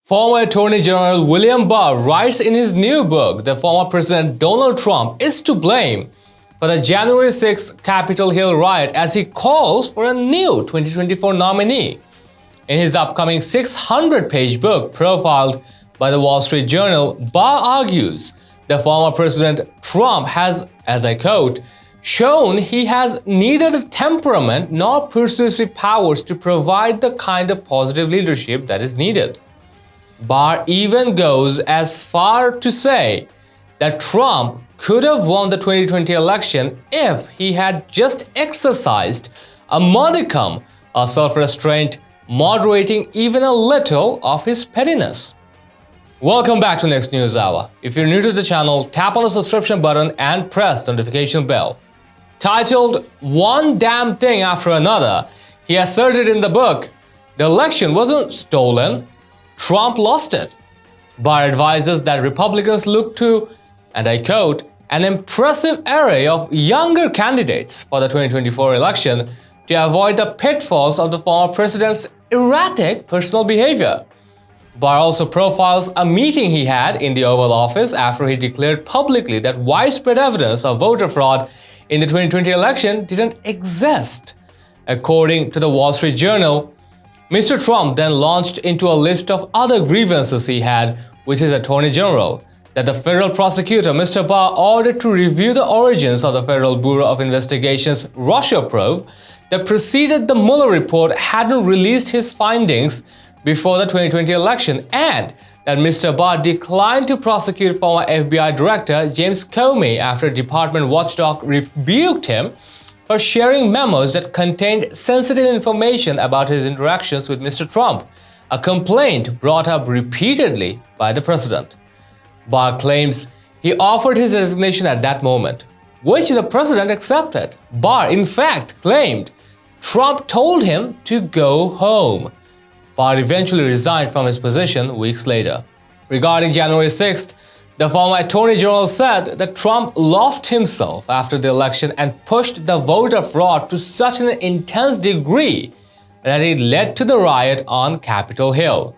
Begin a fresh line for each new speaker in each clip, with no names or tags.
Former Attorney General William Barr writes in his new book that former President Donald Trump is to blame for the January 6 Capitol Hill riot as he calls for a new 2024 nominee. In his upcoming 600-page book profiled by the Wall Street Journal, Barr argues that former President Trump has, as I quote, shown he has neither the temperament nor persuasive powers to provide the kind of positive leadership that is needed. Barr even goes as far to say that Trump could have won the 2020 election if he had just exercised a modicum of self-restraint, moderating even a little of his pettiness. Welcome back to Next News Hour. If you're new to the channel, tap on the subscription button and press the notification bell. Titled One Damn Thing After Another, he asserted in the book, the election wasn't stolen, Trump lost it. Barr advises that Republicans look to, and I quote, an impressive array of younger candidates for the 2024 election to avoid the pitfalls of the former president's erratic personal behavior. Barr also profiles a meeting he had in the Oval Office after he declared publicly that widespread evidence of voter fraud in the 2020 election didn't exist. According to the Wall Street Journal, Mr. Trump then launched into a list of other grievances he had with his Attorney General that the federal prosecutor, Mr. Barr, ordered to review the origins of the Federal Bureau of Investigation's Russia probe that preceded the Mueller report hadn't released his findings before the 2020 election, and that Mr. Barr declined to prosecute former FBI Director James Comey after department watchdog rebuked him for sharing memos that contained sensitive information about his interactions with Mr. Trump, a complaint brought up repeatedly by the president. Barr claims he offered his resignation at that moment, which the president accepted. Barr, in fact, claimed Trump told him to go home. Barr eventually resigned from his position weeks later. Regarding January 6th, the former Attorney General said that Trump lost himself after the election and pushed the voter fraud to such an intense degree that it led to the riot on Capitol Hill.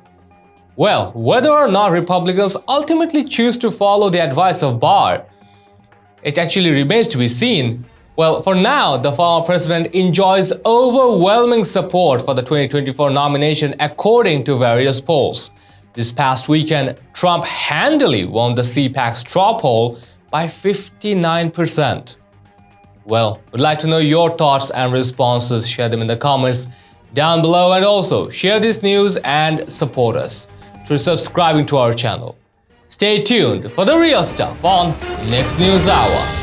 Well, whether or not Republicans ultimately choose to follow the advice of Barr, it actually remains to be seen. Well, for now, the former president enjoys overwhelming support for the 2024 nomination according to various polls. This past weekend, Trump handily won the CPAC straw poll by 59%. Well, would like to know your thoughts and responses. Share them in the comments down below, and also share this news and support us through subscribing to our channel. Stay tuned for the real stuff on Next News Hour.